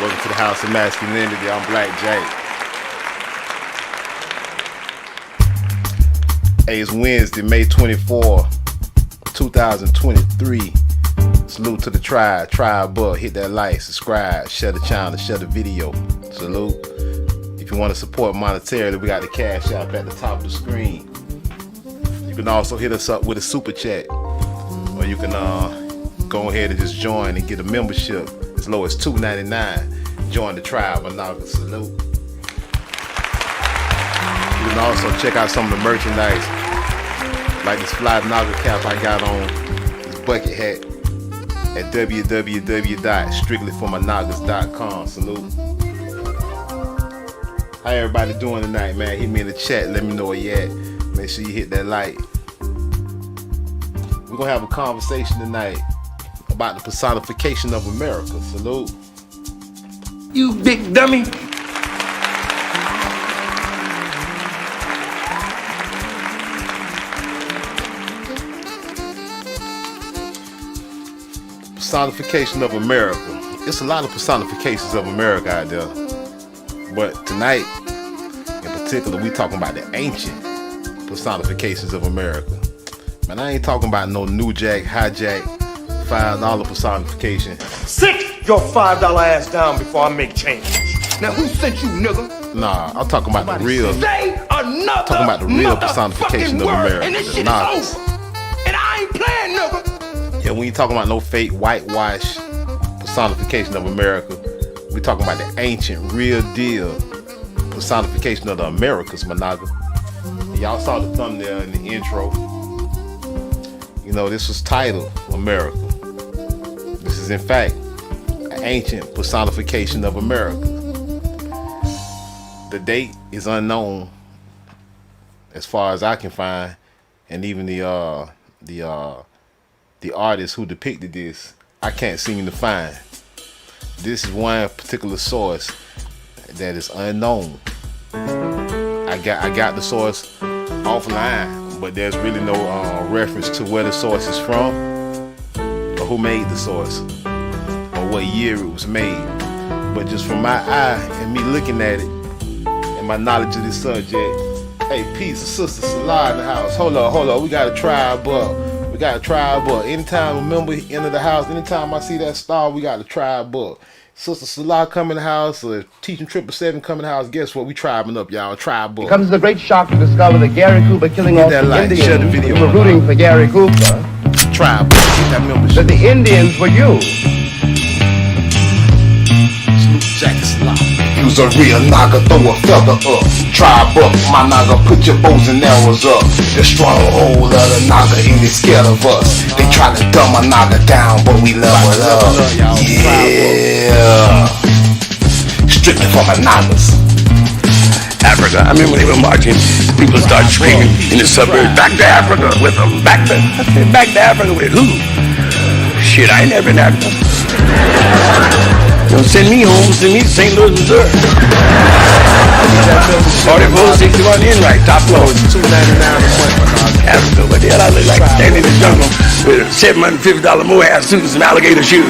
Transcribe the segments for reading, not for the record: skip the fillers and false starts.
Welcome to the House of Masculinity. I'm Black Jack. Hey, it's Wednesday, May 24, 2023. Salute to the tribe. Tribe up. Hit that like, subscribe, share the channel, share the video. Salute. If you want to support monetarily, we got the cash app at the top of the screen. You can also hit us up with a super chat, or you can go ahead and just join and get a membership as low as $2.99. Join the tribe. Noggins. Salute. You can also check out some of the merchandise, like this fly Noggin cap I got on, this bucket hat, at www.strictlyformynoggins.com. Salute. How everybody doing tonight, man? Hit me in the chat. Let me know where you at. Make sure you hit that like. We're gonna have a conversation tonight about the personification of America. Salute. You big dummy. Personification of America. It's a lot of personifications of America out there. But tonight, in particular, we talking about the ancient personifications of America. Man, I ain't talking about no New Jack, Hijack, $5 personification. Sit your $5 ass down before I make change. Now who sent you, nigga? Nah, I'm talking about the real. Say another Talking about the real personification of America. And this The shit Noggins. is over. And I ain't playing, nigga. Yeah, we ain't talking about no fake whitewash personification of America. We talking about the ancient, real deal personification of the Americas, my nigga. And y'all saw the thumbnail in the intro. You know, this was titled America. This is in fact an ancient personification of America. The date is unknown as far as I can find, and even the artist who depicted this, I can't seem to find. This is one particular source that is unknown. I got the source offline, but there's really no reference to where the source is from, or who made the source, or what year it was made. But just from my eye and me looking at it and my knowledge of this subject, hey, peace, Sister Salah in the house. Hold on, we got a tribe up. We got a tribe up. Anytime a member enter the house, anytime I see that star, we got a tribe up. Sister Salah come in the house, or Teaching 777 come in the house. Guess what? We tribing up, y'all. Tribe up. It comes as a great shock to discover that Gary Cooper killing off the Share the Indians video. who were rooting for Gary Cooper, Tribe up. Get that membership. that the Indians were you. Salute Jack Salah. Use a real nigga, throw a feather up. Tribe up, my nigga, put your bows and arrows up. The stronghold of the nigga ain't scared of us. They try to dumb a nigga down, but we level up. Yeah. Strictly for my niggas. Africa. I remember when they were marching, people started screaming in the suburbs, back to Africa with them. I said, back to Africa with who? Shit, I ain't never been to Africa. Don't send me home, send me to St. Louis, Missouri. 4461 in right, top floor. $2.99 a month. Africa, what the hell I look like standing in the jungle with a $750 Moab suit and some alligator shoes.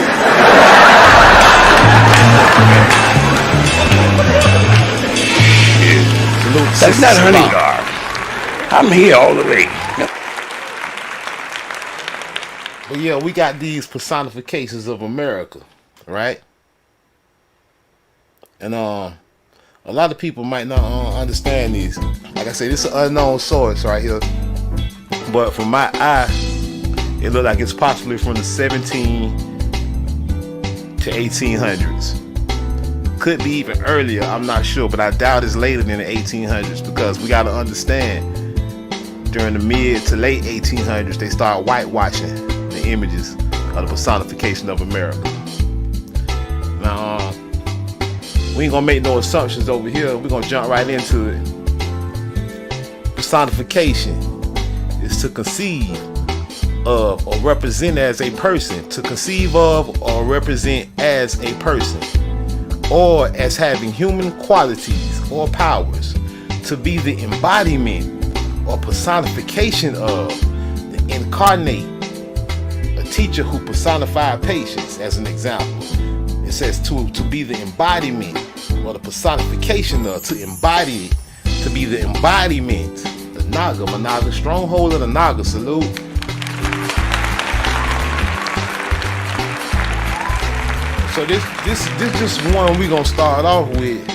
That's not hunting garb. I'm here all the way. But yeah, we got these personifications of America, right? And a lot of people might not understand these. Like I said, it's an unknown source right here. But from my eye, it looks like it's possibly from the 17 to 1800s. Could be even earlier, I'm not sure, but I doubt it's later than the 1800s, because we got to understand, during the mid to late 1800s, they start whitewashing the images of the personification of America. Now, we ain't gonna make no assumptions over here. We're gonna jump right into it. Personification is to conceive of or represent as a person, to conceive of or represent as a person, or as having human qualities or powers, to be the embodiment or personification of, the incarnate, a teacher who personified patience, as an example. says to be the embodiment or the personification of, to embody it, to be the embodiment. The Naga, stronghold of the Naga. Salute. So this just one we gonna start off with.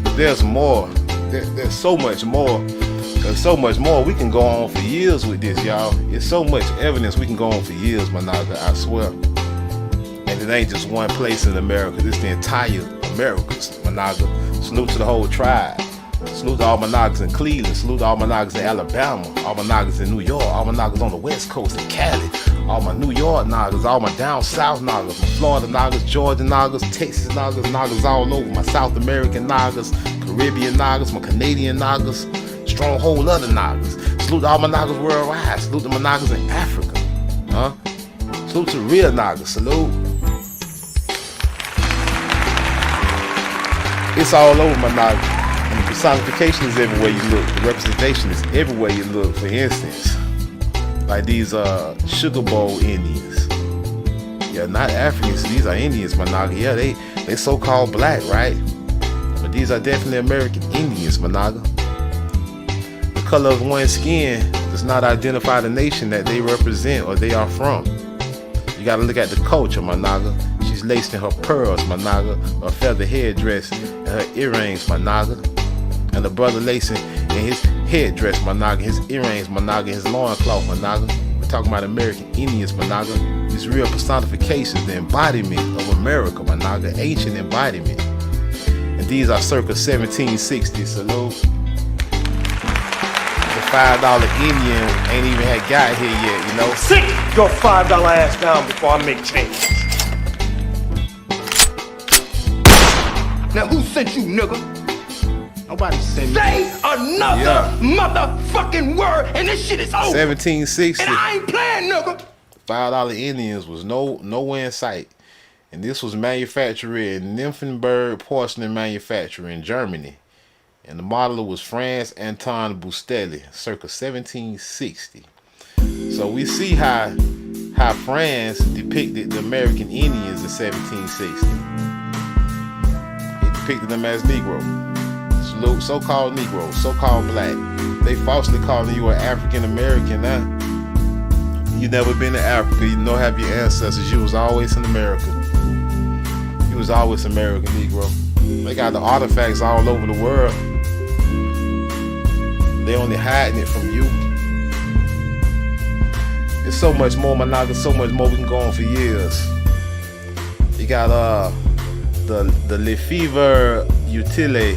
But there's more. There's so much more. There's so much more. We can go on for years with this, y'all. It's so much evidence we can go on for years, my Naga, I swear. And it ain't just one place in America. This the entire Americas, my Naga. Salute to the whole tribe. Salute to all my Nagas in Cleveland. Salute to all my Nagas in Alabama. All my Nagas in New York. All my Nagas on the West Coast in Cali. All my New York Nagas. All my down south Nagas. My Florida Nagas, Georgia Nagas, Texas Nagas, Nagas all over. My South American Nagas, Caribbean Nagas, my Canadian Nagas. Stronghold of the Nagas. Salute to all my Nagas worldwide. Salute to my Nagas in Africa. Salute to real Nagas. Salute. It's all over my Nagas. And the personification is everywhere you look. The representation is everywhere you look. For instance, like these Sugar Bowl Indians. Yeah, not Africans. These are Indians, my Naga. Yeah, they so-called black, right? But these are definitely American Indians, my Naga. The color of one's skin does not identify the nation that they represent or they are from. You gotta look at the culture, my Naga. She's laced in her pearls, my Naga, her feather headdress, and her earrings, my Naga. And the brother lacing in his headdress, my Naga, his earrings, my Naga, his loincloth, my Naga. We're talking about American Indians, my Naga. These real personifications, the embodiment of America, my Naga, ancient embodiment. And these are circa 1760, salute. The $5 Indian ain't even had got here yet, you know. Sit your $5 ass down before I make change. Now who sent you, nigga? Nobody sent me. Say another motherfucking word and this shit is over. 1760. And I ain't playing, nigga. $5 Indians was nowhere in sight. And this was manufactured in Nymphenburg Porcelain Manufacturer in Germany. And the modeler was Franz Anton Bustelli, circa 1760. So we see how France depicted the American Indians in 1760. He depicted them as Negro. So-called Negro, so-called black. They falsely calling you an African American now. You never been to Africa, you don't have your ancestors. You was always in America. You was always American Negro. They got the artifacts all over the world. They only hiding it from you. There's so much more, my Naga, so much more we can go on for years. You got the Le Fever Utile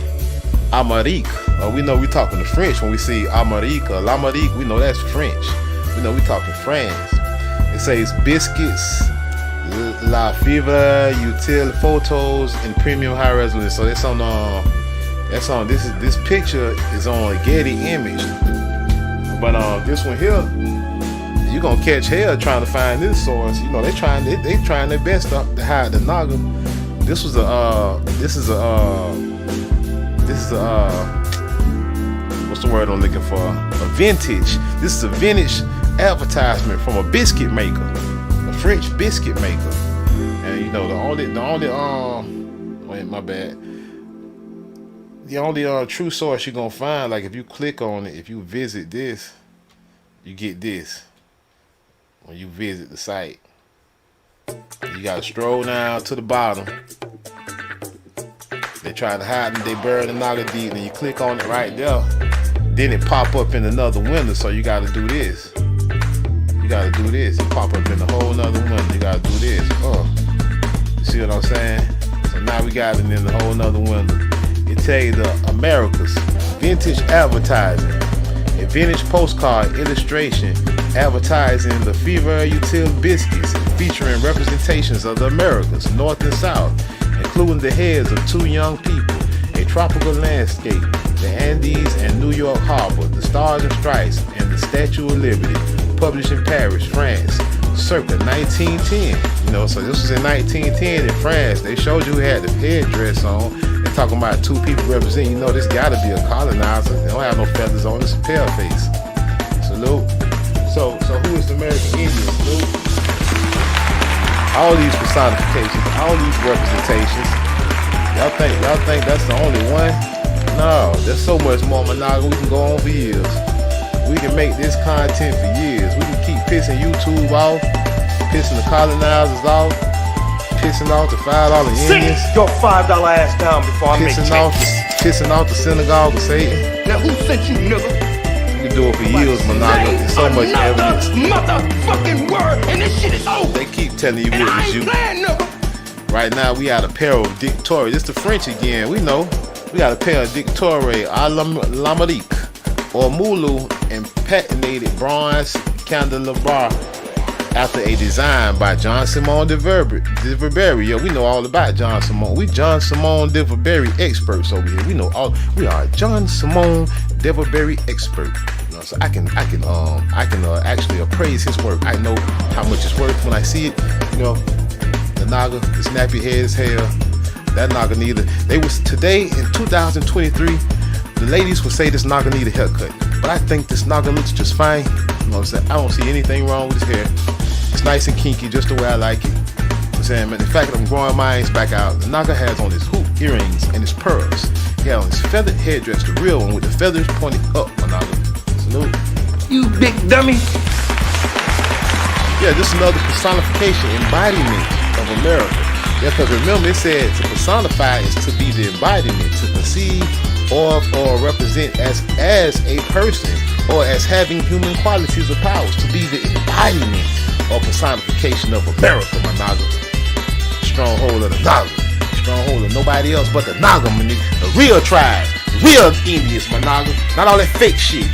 Amérique. We know we talking to French when we see Amérique, l'Amérique, we know that's French. We know we talking France. It says biscuits, La Fever Utile photos in premium high resolution. So that's on this picture is on a Getty image. But this one here, you gonna catch hell trying to find this source. You know, they trying their best to hide the Naga. This is a what's the word I'm looking for? A vintage. This is a vintage advertisement from a biscuit maker, a French biscuit maker. And you know, the only wait, my bad. The only true source you're gonna find, like if you click on it, if you visit this, you get this. When you visit the site, you gotta stroll down to the bottom. They try to hide and they bury the Naga deep, and you click on it right there. Then it pop up in another window, so you gotta do this. You gotta do this. It pop up in a whole nother window. You gotta do this. You see what I'm saying? So now we got it in a whole nother window. It tell you the Americas, vintage advertising, a vintage postcard illustration advertising the Fever Utile biscuits, featuring representations of the Americas, North and South, including the heads of two young people, a tropical landscape, the Andes and New York Harbor, the Stars and Stripes, and the Statue of Liberty, published in Paris, France, circa 1910. You know, so this was in 1910 in France. They showed you who had the headdress on. They're talking about two people representing. You know, this gotta be a colonizer. They don't have no feathers on. It's a pale face. Salute. So who is the American Indian? Salute. All these personifications, all these representations. Y'all think that's the only one? No, there's so much more Monaga. We can go on for years. We can make this content for years. We can keep pissing YouTube off, pissing the colonizers off, pissing off the $5 Indians. Sit your $5 ass down before I make Pissing off the synagogue of Satan. Now who sent you, nigga? We can do it for years, Monaga. There's so much evidence. Motherfucking word, and this shit is over. They keep telling you And what I was ain't you. playing, nigga. Right now, we out a pair of Dictoria. It's the French again. We know. We got a pair of Dictoria à l'Amérique or Moulou and patinated bronze candelabra after a design by John Simon de Verberry. Yo, we know all about John Simon. We John Simon de Verberry experts over here. We know all. We are John Simon de Verberry expert. You know, so I can actually appraise his work. I know how much it's worth when I see it. You know, the Naga, the snappy head as hell. That Naga neither. They was today in 2023. The ladies would say this Naga need a haircut, but I think this Naga looks just fine. You know what I'm saying? I don't see anything wrong with his hair. It's nice and kinky, just the way I like it. You know what I'm saying, man. In fact, I'm growing mine back out. The Naga has on his hoop earrings and his pearls. He has on his feathered headdress, the real one with the feathers pointed up. Naga, salute. You big dummy. Yeah, this is another personification, embodiment of America. Yeah, because remember it said to personify is to be the embodiment, to perceive or represent as a person or as having human qualities or powers, to be the embodiment or personification of America, my Naga. Stronghold of the Naga. Stronghold of nobody else but the Naga, my nigga. The real tribe, real Indians, my Naga. Not all that fake shit.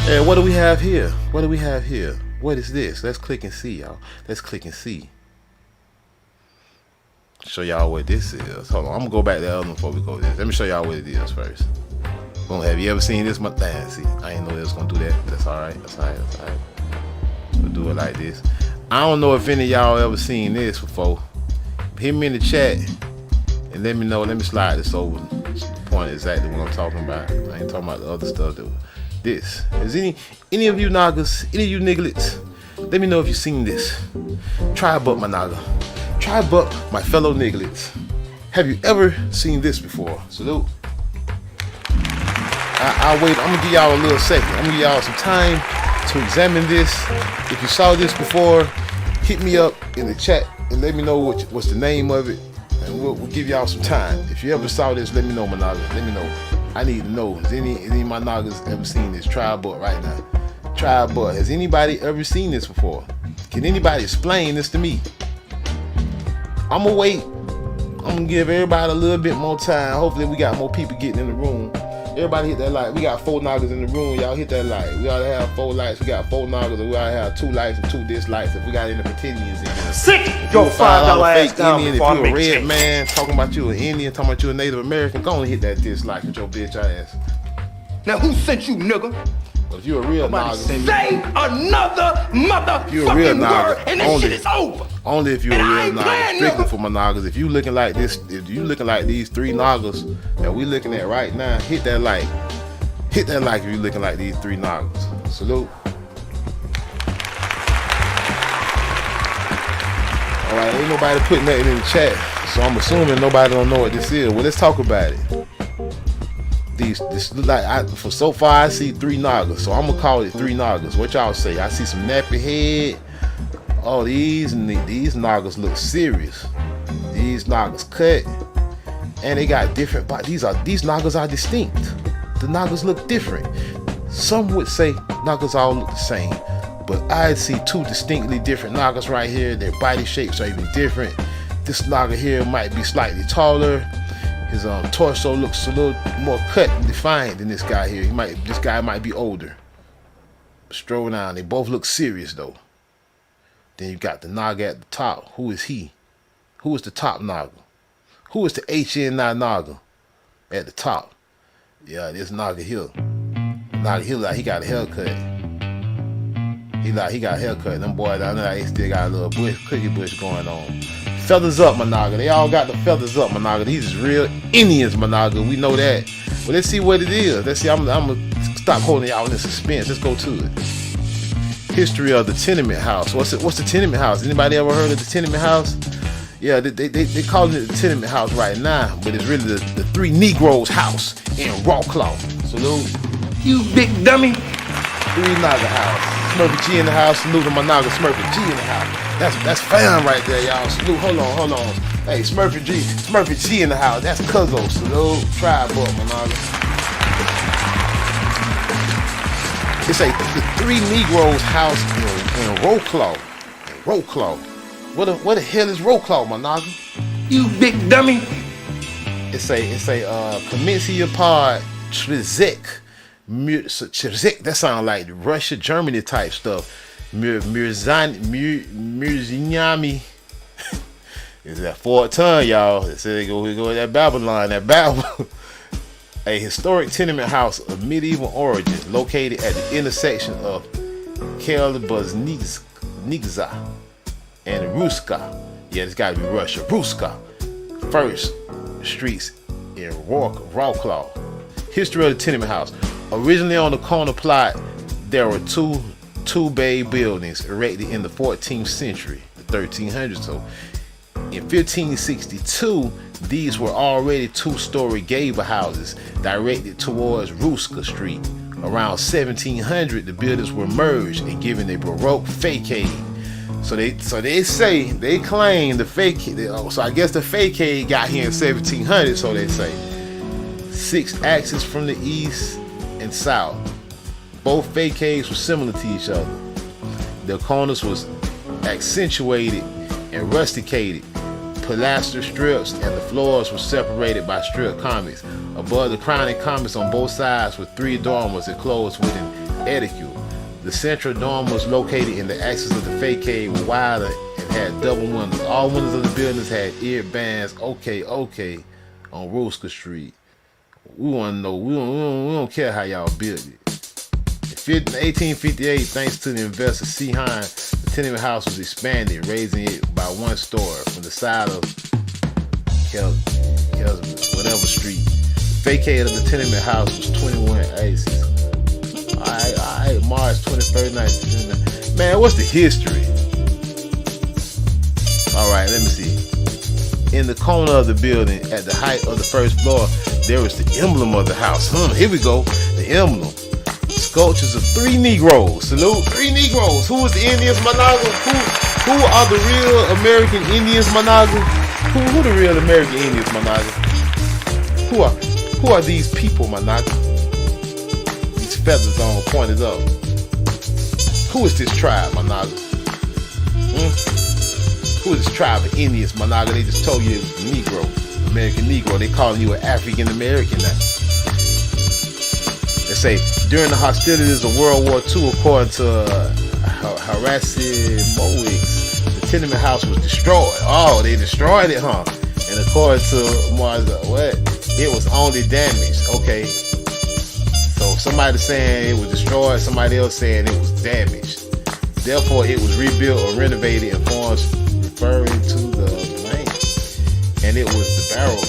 And what do we have here? What do we have here? What is this? Let's click and see, y'all. Let's click and see. Show y'all what this is. Hold on, I'm gonna go back to the other one before we go to this. Let me show y'all what it is first. Boom, have you ever seen this? Damn, see, I didn't know it was gonna do that. That's alright, that's alright, that's alright. We'll do it like this. I don't know if any of y'all ever seen this before. Hit me in the chat and let me know. Let me slide this over to point exactly what I'm talking about. I ain't talking about the other stuff though. This. Is any of you Nagas, any of you nigglets, let me know if you've seen this. Try butt, my Naga. Try butt, my fellow nigglets. Have you ever seen this before? Salute. I'll wait. I'm gonna give y'all a little second. I'm gonna give y'all some time to examine this. If you saw this before, hit me up in the chat and let me know what's the name of it, and we'll give y'all some time. If you ever saw this, let me know, my Naga. Let me know. I need to know. Has any of my Nagas ever seen this? Try butt right now. Try butt. Has anybody ever seen this before? Can anybody explain this to me? I'm gonna wait. I'm gonna give everybody a little bit more time. Hopefully we got more people getting in the room. Everybody hit that like. We got 4 Nagas in the room. Y'all hit that like. We ought to have 4 likes. We got 4 Nagas. We ought to have 2 likes and 2 dislikes. If we got any pretendians in here. Sit your $5 ass down Indian, before I if you a make red change. man talking about you an Indian, talking about you a Native American, go on hit that dislike with your bitch ass. Now who sent you, nigga? But if you a real Naga, Say another if you a real motherfucking Naga, word, and this shit is over. only if you a And I real ain't Naga. playing, Strictly nigga. for my Nagas. If you looking like this, if you looking like these 3 Nagas that we looking at right now, hit that like. Hit that like if you looking like these 3 Nagas. Salute. Alright, ain't nobody putting nothing in the chat, so I'm assuming nobody don't know what this is. Well, let's talk about it. This look like for so far I see 3 Nagas, so I'm gonna call it 3 Nagas. What y'all say? I see some nappy head. Oh, these Nagas look serious. These Nagas cut, and they got different. But these Nagas are distinct. The Nagas look different. Some would say Nagas all look the same, but I see 2 distinctly different Nagas right here. Their body shapes are even different. This Naga here might be slightly taller. His torso looks a little more cut and defined than this guy here. This guy might be older. Strolling down. They both look serious though. Then you got the Naga at the top. Who is he? Who is the top Naga? Who is the HNI Naga at the top? Yeah, this Naga here. Naga here like he got a haircut. He got a haircut. Them boys down there, they still got a little cookie bush going on. Feathers up, my Naga. They all got the feathers up, my Naga. These is real Indians, my Naga. We know that. But let's see what it is. Let's see. I'm gonna stop holding y'all in suspense. Let's go to it. History of the tenement house. What's the tenement house? Anybody ever heard of the tenement house? Yeah, they calling it the tenement house right now, but it's really the Three Negroes house in Rawclaw. Salute. You big dummy. Three Naga house. Smurfy G in the house. Salute to my Naga Smurfy G in the house. That's fam right there, y'all. Salute. Hold on. Hey, Smurfy G in the house. That's Cuzzo. Salute. Tribe up, my Naga. It's a the Three Negroes house in Rawclaw. Rawclaw. What the hell is Rawclaw, my Naga? You big dummy. It's a Kominski Pod Trzek. Trzek. That sounds like Russia, Germany type stuff. Mirzinyami. It's that fourth ton, y'all. They say they go that Babylon, that Babel. A historic tenement house of medieval origin located at the intersection of Kelbaznikza and Ruska. Yeah, it's gotta be Russia. Ruska. First Streets in Rawclaw. History of the tenement house. Originally on the corner plot, there were two bay buildings erected in the 14th century, the 1300s. So in 1562, these were already two-story gable houses directed towards Ruska Street. Around 1700, the buildings were merged and given a Baroque facade. So they claim the facade. So I guess the facade got here in 1700. So they say 6 axes from the east and south. Both facades were similar to each other. The corners was accentuated and rusticated. Pilaster strips and the floors were separated by strip comics. Above the crowning comics on both sides were 3 dormers enclosed with an edicule. The central dormer was located in the axis of the facade, were wider and had double windows. All windows of the buildings had ear bands. Okay, on Ruska Street. We want to know. We don't care how y'all built it. In 1858, thanks to the investor C. Hine, the tenement house was expanded, raising it by 1 story from the side of whatever street. The facade of the tenement house was 21 aces. Alright, March 23rd, 1959. Man, what's the history? Alright, let me see. In the corner of the building, at the height of the first floor, there was the emblem of the house. Here we go. The emblem. Sculptures of 3 Negroes. Salute. 3 Negroes. Who is the Indians, Managa? Who are the real American Indians, Managa? Who the real American Indians, Managa? Who are these people, Managa? These feathers on pointed up. Who is this tribe, Managa? Who is this tribe of Indians, Managa? They just told you it was Negro, American Negro. They calling you an African American now. They say during the hostilities of World War II, according to Harasimowics, the tenement house was destroyed. Oh, they destroyed it, huh? And according to Marza, it was only damaged. Okay. So somebody saying it was destroyed, somebody else saying it was damaged. Therefore, it was rebuilt or renovated in forms referring to the land. And it was the barrel.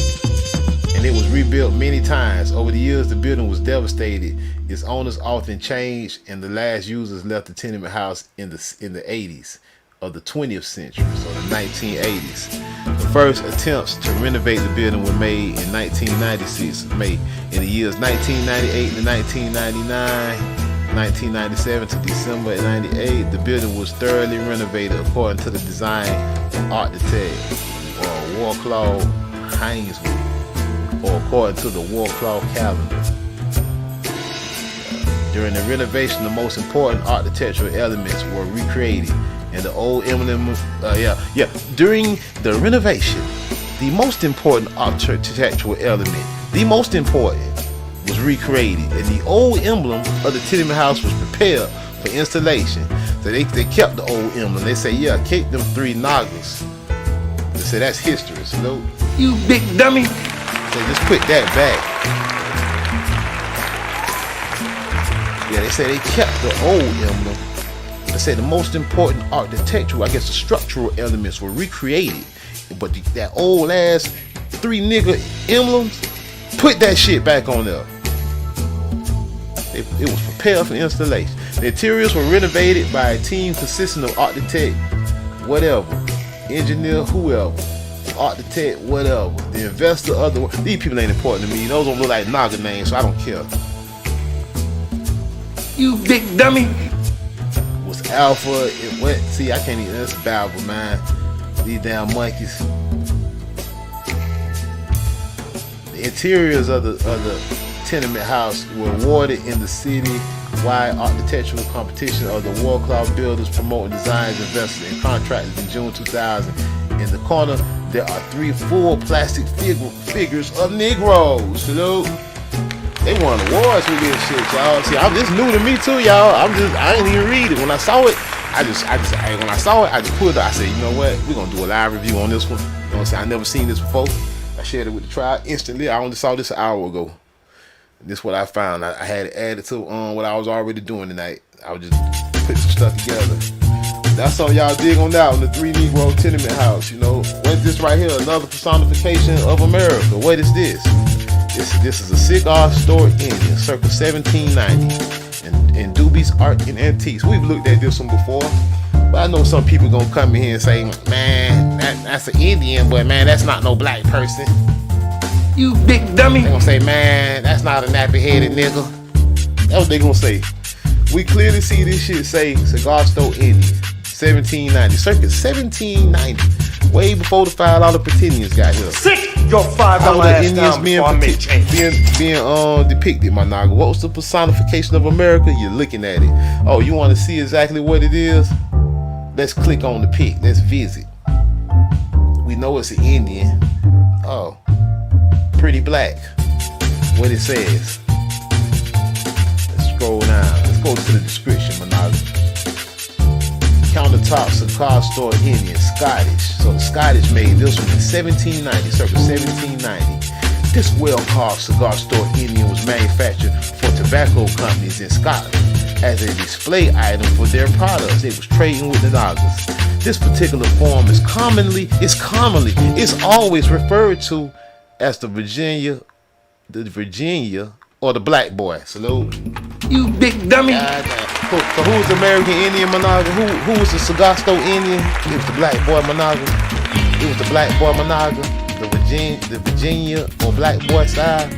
And it was rebuilt many times. Over the years, the building was devastated. Its owners often changed, and the last users left the tenement house in the 80s of the 20th century, so the 1980s. The first attempts to renovate the building were made in 1996. In the years 1998 to 1999, 1997 to December 98, the building was thoroughly renovated according to the design of architect Warclaw Hainsworth, or according to the Warclaw calendar. During the renovation, the most important architectural elements were recreated, and the old emblem. During the renovation, the most important architectural element, was recreated, and the old emblem of the tenement house was prepared for installation. So they kept the old emblem. They say, keep them 3 Noggins. They say that's history. So You big dummy. So just put that back. Yeah, they say they kept the old emblem. They say the most important architectural, I guess the structural elements were recreated. But that old ass 3 nigga emblems, put that shit back on there. It was prepared for installation. The interiors were renovated by a team consisting of architect, whatever, engineer, whoever, architect, whatever, the investor, other. These people ain't important to me. Those don't look like Naga names, so I don't care. You big dummy. Was Alpha? It went. See, I can't even. That's Bible, man. These damn monkeys. The interiors of the tenement house were awarded in the city-wide architectural competition of the World Class Builders promoting designs, investors, and contractors in June 2000. In the corner, there are 3 full plastic figures of Negroes. Salute. They won awards with this shit, y'all. See, this new to me too, y'all. I ain't even read it. When I saw it, when I saw it, I just pulled it. I said, you know what? We're gonna do a live review on this one. You know what I'm saying? I never seen this before. I shared it with the tribe instantly. I only saw this an hour ago. This is what I found. I had it added to what I was already doing tonight. I was just putting some stuff together. That's something y'all dig on that on the 3 Negro tenement house. You know, what's this right here? Another personification of America. What is this? This is a cigar store Indian, circa 1790, and Doobie's Art and Antiques. We've looked at this one before, but I know some people gonna come in here and say, man, that's an Indian, but man, that's not no black person. You big dummy. They gonna say, man, that's not a nappy-headed nigga. That's what they gonna say. We clearly see this shit say cigar store Indian, 1790, circa 1790, way before the $5 Pretinians got here. Sit your $5 ass down before I make change. being depicted, my naga. What was the personification of America? You're looking at it. Oh, you want to see exactly what it is? Let's click on the pic. Let's visit. We know it's an Indian. Oh, pretty black. What it says. Let's scroll down. Let's go to the description, my naga. Countertop cigar store Indian, Scottish. So the Scottish made this one in 1790, circa 1790. This well-carved cigar store Indian was manufactured for tobacco companies in Scotland as a display item for their products. It was trading with the Noggins. This particular form is always referred to as the Virginia or the black boy. Salute. You big dummy. So who's the American Indian Monaga? Who was the cigar store Indian? It was the black boy Monaga. It was the black boy Monaga. The Virginia or black boy style.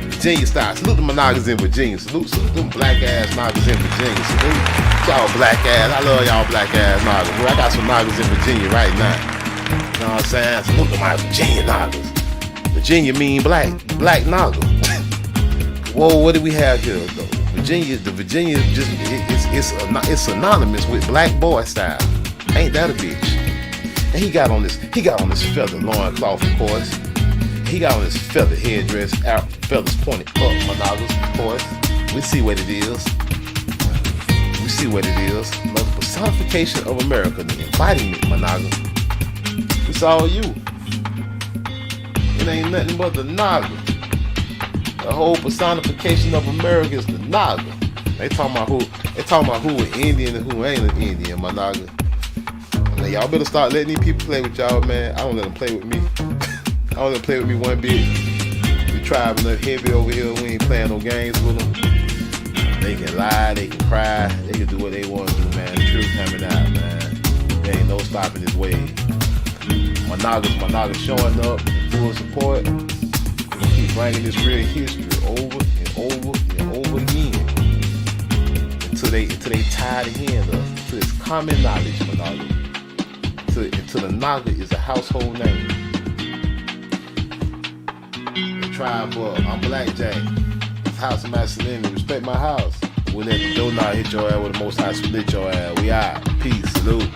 Virginia style. Salute the Monagas in Virginia. Salute them black ass Nagas in Virginia. Salute y'all black ass. I love y'all black ass Nagas. I got some Nagas in Virginia right now. You know what I'm saying? Salute to my Virginia Nagas. Virginia mean black Naga. Whoa, what do we have here though? The Virginia just it's synonymous with black boy style. Ain't that a bitch? And he got on this feather loincloth, of course. He got on this feather headdress, feathers pointed up, Monagas, of course. We see what it is. The personification of America, the embodiment, Monaga. It's all you. It ain't nothing but the Naga. The whole personification of America is the Naga. They talking about who an Indian and who ain't an Indian, my Naga. Now y'all better start letting these people play with y'all, man. I don't let them play with me. I don't let them play with me one bit. We tribe enough heavy over here. We ain't playing no games with them. They can lie, they can cry, they can do what they want to do, man. The truth coming out, man. There ain't no stopping this wave. My Naga's showing up, full support. Keep bringing this real history over and over and over again until they tired of hearing us. Until it's common knowledge, Naga. Until the Naga is a household name. The tribe up. I'm Blackjack. House of masculinity. Respect my house. We'll let the door not hit your ass with the most high split your ass. We out. Peace. Salute.